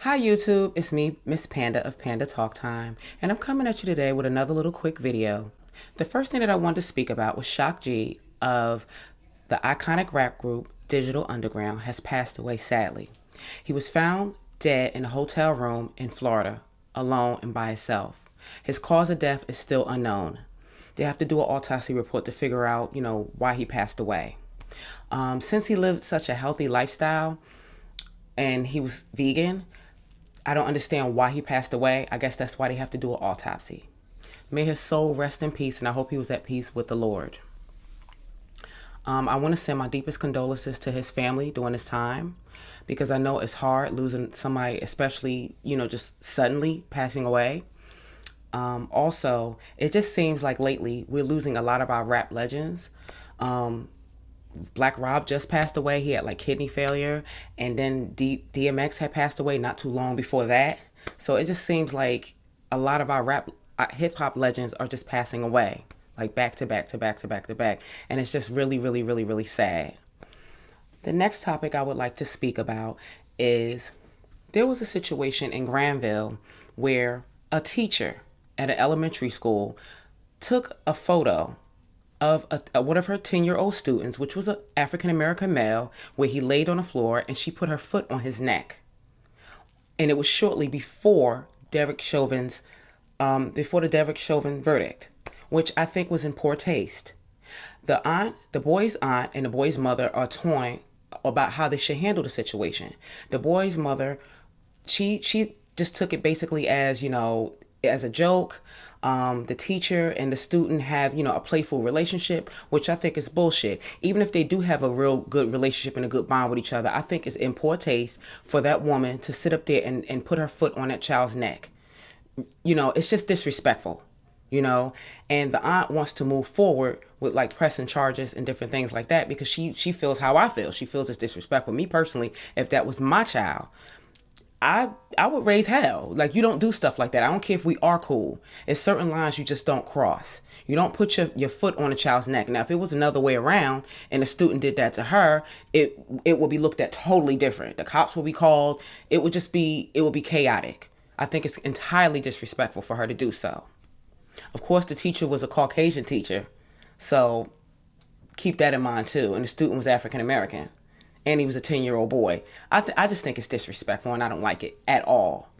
Hi YouTube, it's me, Miss Panda of Panda Talk Time, and I'm coming at you today with another little quick video. The first thing that I wanted to speak about was Shock G of the iconic rap group Digital Underground has passed away sadly. He was found dead in a hotel room in Florida, alone and by himself. His cause of death is still unknown. They have to do an autopsy report to figure out, why he passed away. Since he lived such a healthy lifestyle and he was vegan, I don't understand why he passed away. I guess that's why they have to do an autopsy. May his soul rest in peace, and I hope he was at peace with the Lord. I want to send my deepest condolences to his family during this time, because I know it's hard losing somebody, especially, just suddenly passing away. Also, it just seems like lately we're losing a lot of our rap legends. Black Rob just passed away. He had like kidney failure, and then DMX had passed away not too long before that. So it just seems like a lot of our rap hip hop legends are just passing away, like back to back to back to back to back, and it's just really, really, really, really sad. The next topic I would like to speak about is there was a situation in Granville where a teacher at an elementary school took a photo of one of her 10-year-old students, which was an African-American male, where he laid on the floor and she put her foot on his neck. And it was shortly before before the Derek Chauvin verdict, which I think was in poor taste. The boy's aunt and the boy's mother are torn about how they should handle the situation. The boy's mother, she just took it basically as, as a joke. The teacher and the student have, a playful relationship, which I think is bullshit. Even if they do have a real good relationship and a good bond with each other, I think it's in poor taste for that woman to sit up there and put her foot on that child's neck. It's just disrespectful, and the aunt wants to move forward with like pressing charges and different things like that because she feels how I feel. She feels it's disrespectful. Me personally, if that was my child, I would raise hell. Like, you don't do stuff like that. I don't care if we are cool. It's certain lines you just don't cross. You don't put your foot on a child's neck. Now, if it was another way around and a student did that to her, it would be looked at totally different. The cops will be called. It would be chaotic. I think it's entirely disrespectful for her to do so. Of course, the teacher was a Caucasian teacher, so keep that in mind too. And the student was African American. And he was a 10-year-old boy. I just think it's disrespectful, and I don't like it at all.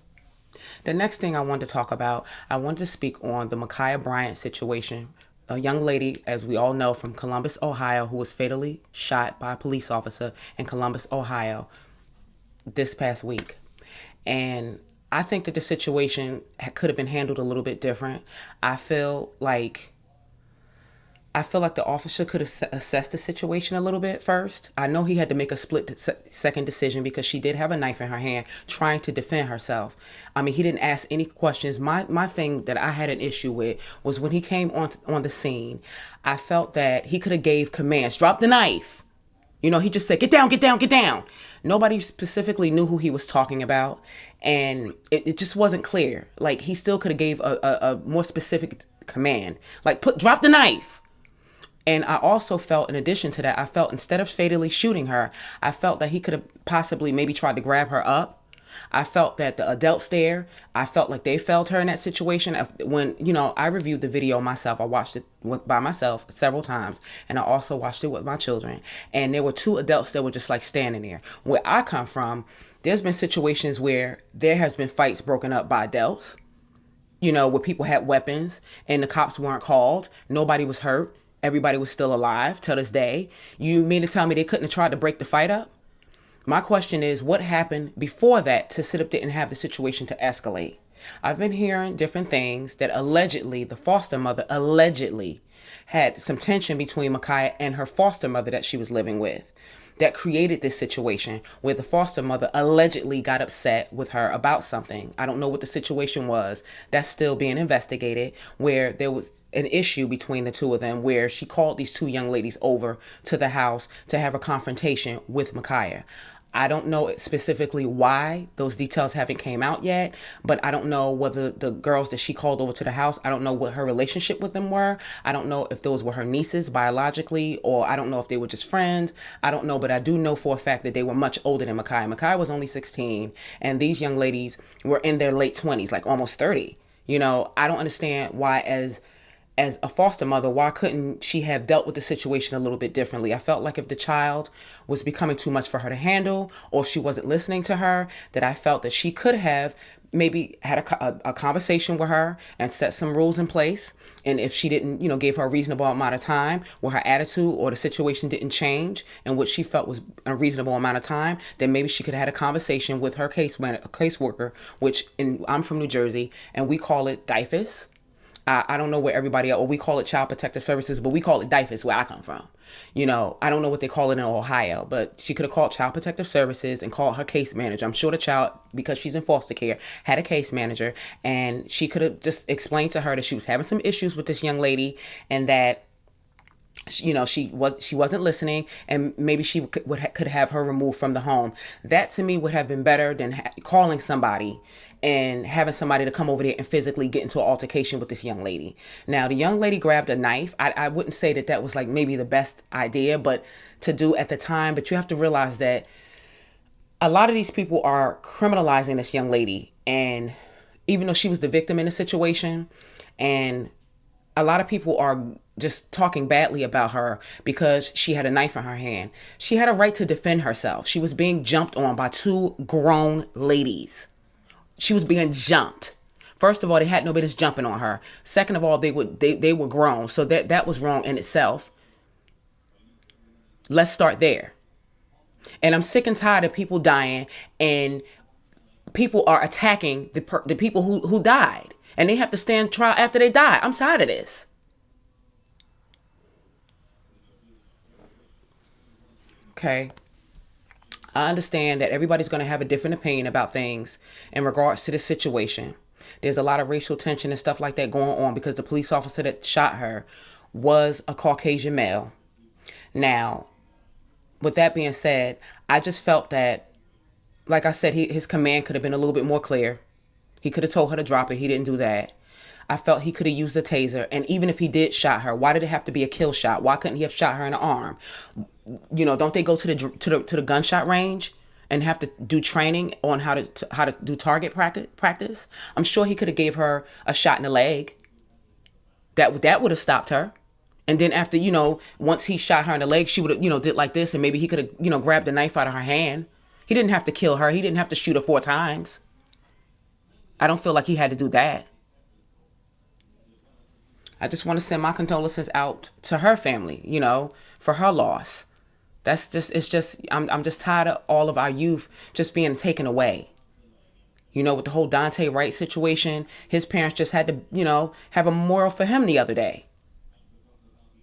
The next thing I wanted to talk about, I wanted to speak on the My'Khiah Bryant situation. A young lady, as we all know, from Columbus, Ohio, who was fatally shot by a police officer in Columbus, Ohio, this past week. And I think that the situation could have been handled a little bit different. I feel like the officer could have assessed the situation a little bit first. I know he had to make a split-second decision because she did have a knife in her hand trying to defend herself. I mean, he didn't ask any questions. My thing that I had an issue with was when he came on the scene, I felt that he could have gave commands. Drop the knife. He just said, get down, get down, get down. Nobody specifically knew who he was talking about, and it just wasn't clear. Like, he still could have gave a more specific command. Like, drop the knife. And I also felt, in addition to that, I felt instead of fatally shooting her, I felt that he could have possibly maybe tried to grab her up. I felt that the adults there, I felt like they failed her in that situation. When, I reviewed the video myself. I watched it by myself several times, and I also watched it with my children. And there were two adults that were just like standing there. Where I come from, there's been situations where there has been fights broken up by adults, where people had weapons and the cops weren't called. Nobody was hurt. Everybody was still alive till this day. You mean to tell me they couldn't have tried to break the fight up? My question is, what happened before that to sit up there and have the situation to escalate? I've been hearing different things that allegedly, the foster mother allegedly had some tension between My'Khiah and her foster mother that she was living with. That created this situation where the foster mother allegedly got upset with her about something. I don't know what the situation was. That's still being investigated, where there was an issue between the two of them, where she called these two young ladies over to the house to have a confrontation with My'Khiah. I don't know specifically why those details haven't came out yet, but I don't know whether the girls that she called over to the house, I don't know what her relationship with them were. I don't know if those were her nieces biologically, or I don't know if they were just friends. I don't know, but I do know for a fact that they were much older than My'Khiah. My'Khiah was only 16, and these young ladies were in their late 20s, like almost 30. I don't understand why as a foster mother, why couldn't she have dealt with the situation a little bit differently? I felt like if the child was becoming too much for her to handle, or if she wasn't listening to her, that I felt that she could have maybe had a conversation with her and set some rules in place. And if she didn't, gave her a reasonable amount of time where her attitude or the situation didn't change and what she felt was a reasonable amount of time, then maybe she could have had a conversation with her caseworker, I'm from New Jersey, and we call it DIFUS. I don't know where everybody else, or we call it Child Protective Services, but we call it DIFUS where I come from. I don't know what they call it in Ohio, but she could have called Child Protective Services and called her case manager. I'm sure the child, because she's in foster care, had a case manager, and she could have just explained to her that she was having some issues with this young lady, and that she wasn't listening, and maybe she could have her removed from the home. That to me would have been better than calling somebody and having somebody to come over there and physically get into an altercation with this young lady. Now, the young lady grabbed a knife. I wouldn't say that was like maybe the best idea, but to do at the time. But you have to realize that a lot of these people are criminalizing this young lady, and even though she was the victim in the situation, and a lot of people are just talking badly about her because she had a knife in her hand. She had a right to defend herself. She was being jumped on by two grown ladies. She was being jumped. First of all, they had no business jumping on her. Second of all, they were grown, so that was wrong in itself. Let's start there. And I'm sick and tired of people dying, and people are attacking the people who died, and they have to stand trial after they die. I'm tired of this. Okay. I understand that everybody's going to have a different opinion about things in regards to this situation. There's a lot of racial tension and stuff like that going on because the police officer that shot her was a Caucasian male. Now, with that being said, I just felt that, like I said, his command could have been a little bit more clear. He could have told her to drop it. He didn't do that. I felt he could have used a taser. And even if he did shot her, why did it have to be a kill shot? Why couldn't he have shot her in the arm? Don't they go to the gunshot range and have to do training on how to do target practice? I'm sure he could have gave her a shot in the leg. That would have stopped her. And then after, once he shot her in the leg, she would have, did like this, and maybe he could have, grabbed the knife out of her hand. He didn't have to kill her. He didn't have to shoot her 4 times. I don't feel like he had to do that. I just want to send my condolences out to her family, for her loss. I'm just tired of all of our youth just being taken away. With the whole Dante Wright situation, his parents just had to, have a memorial for him the other day.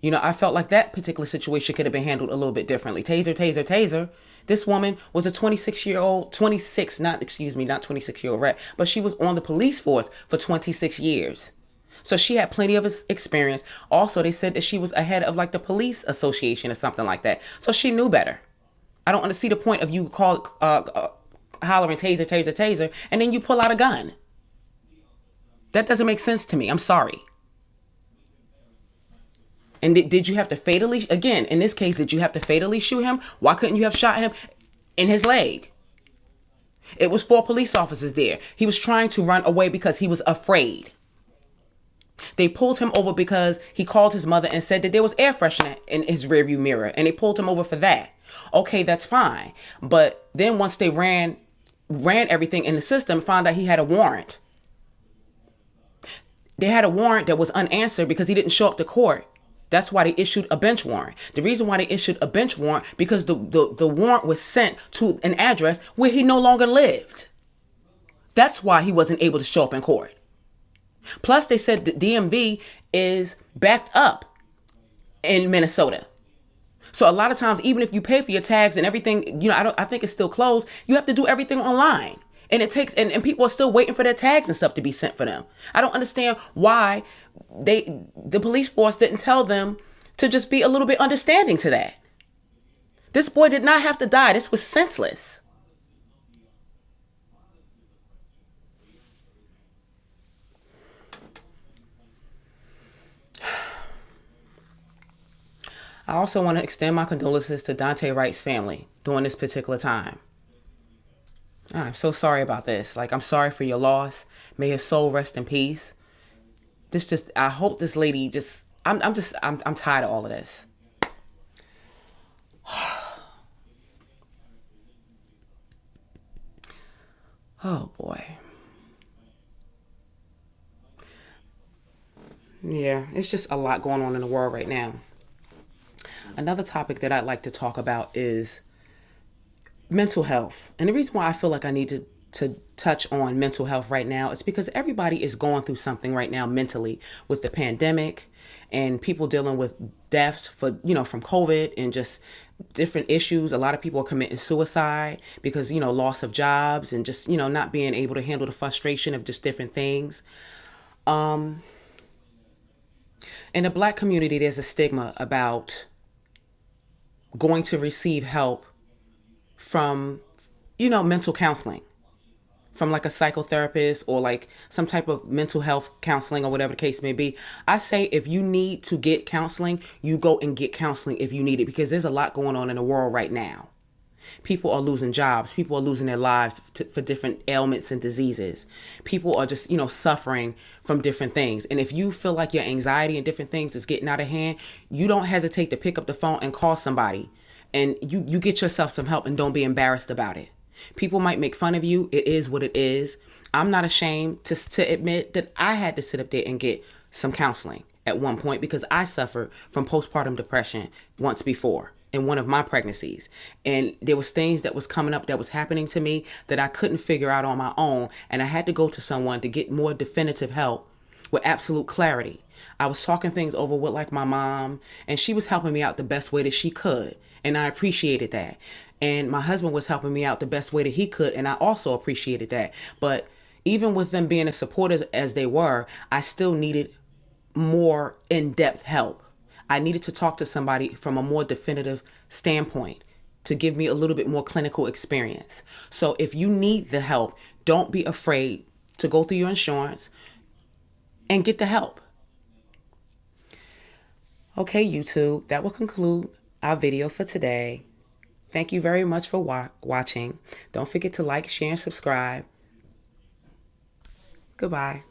I felt like that particular situation could have been handled a little bit differently. Taser, taser, taser. This woman was a 26-year-old, not 26-year-old rat, but she was on the police force for 26 years. So she had plenty of experience. Also, they said that she was ahead of like the police association or something like that. So she knew better. I don't want to see the point of you hollering taser, taser, taser, and then you pull out a gun. That doesn't make sense to me. I'm sorry. And did you have to fatally, again, in this case, did you have to fatally shoot him? Why couldn't you have shot him in his leg? It was 4 police officers there. He was trying to run away because he was afraid. They pulled him over because he called his mother and said that there was air freshener in his rearview mirror, and they pulled him over for that. Okay, that's fine. But then once they ran everything in the system, found out he had a warrant. They had a warrant that was unanswered because he didn't show up to court. That's why they issued a bench warrant. The reason why they issued a bench warrant, because the warrant was sent to an address where he no longer lived. That's why he wasn't able to show up in court. Plus, they said the DMV is backed up in Minnesota. So a lot of times, even if you pay for your tags and everything, I think it's still closed. You have to do everything online. And it takes, and people are still waiting for their tags and stuff to be sent for them. I don't understand why the police force didn't tell them to just be a little bit understanding to that. This boy did not have to die. This was senseless. I also want to extend my condolences to Dante Wright's family during this particular time. I'm so sorry about this. Like, I'm sorry for your loss. May his soul rest in peace. I hope this lady I'm tired of all of this. Oh boy. Yeah, it's just a lot going on in the world right now. Another topic that I'd like to talk about is mental health. And the reason why I feel like I need to touch on mental health right now is because everybody is going through something right now mentally with the pandemic and people dealing with deaths from COVID and just different issues. A lot of people are committing suicide because, loss of jobs and just, not being able to handle the frustration of just different things. In the Black community, there's a stigma about going to receive help from, mental counseling, from like a psychotherapist or like some type of mental health counseling or whatever the case may be. I say if you need to get counseling, you go and get counseling if you need it, because there's a lot going on in the world right now. People are losing jobs. People are losing their lives for different ailments and diseases. People are just, suffering from different things. And if you feel like your anxiety and different things is getting out of hand, you don't hesitate to pick up the phone and call somebody. And you get yourself some help and don't be embarrassed about it. People might make fun of you. It is what it is. I'm not ashamed to admit that I had to sit up there and get some counseling at one point because I suffered from postpartum depression once before in one of my pregnancies. And there was things that was coming up that was happening to me that I couldn't figure out on my own. And I had to go to someone to get more definitive help with absolute clarity. I was talking things over with like my mom, and she was helping me out the best way that she could. And I appreciated that. And my husband was helping me out the best way that he could. And I also appreciated that. But even with them being as supportive as they were, I still needed more in-depth help. I needed to talk to somebody from a more definitive standpoint to give me a little bit more clinical experience. So if you need the help, don't be afraid to go through your insurance and get the help. Okay, YouTube, that will conclude our video for today. Thank you very much for watching. Don't forget to like, share, and subscribe. Goodbye.